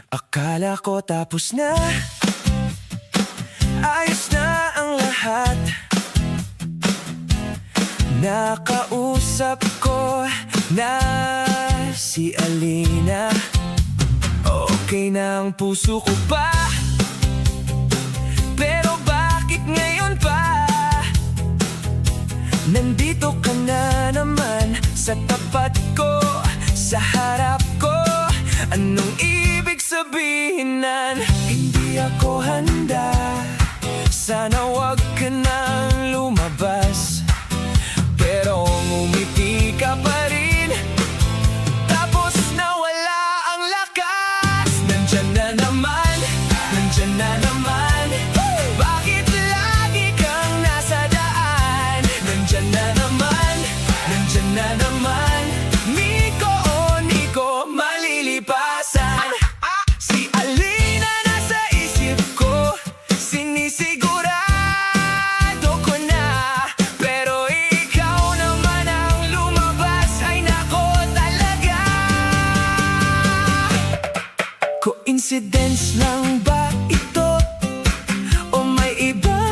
Akala ko tapos na, ayos na ang lahat. Nakausap ko na si Alina. Okay na ang puso ko pa, pero bakit ngayon pa? Nandito ka na naman sa tapat ko, sa harap ko. Anong ibig sabihin nan hindi ako handa? Sana wag ka nang lumabas, pero ngumiti ka pa rin, tapos nawala ang lakas. Nandyan na naman, nandyan na naman. Bakit lagi kang nasa daan? Nandyan na naman, nandyan na naman. Miko o Nico, malilipasan. Si Alina nasa isip ko, sinisigurado ko na, pero ikaw naman ang lumabas. Ay nako talaga. Coincidence lang ba ito, o may iba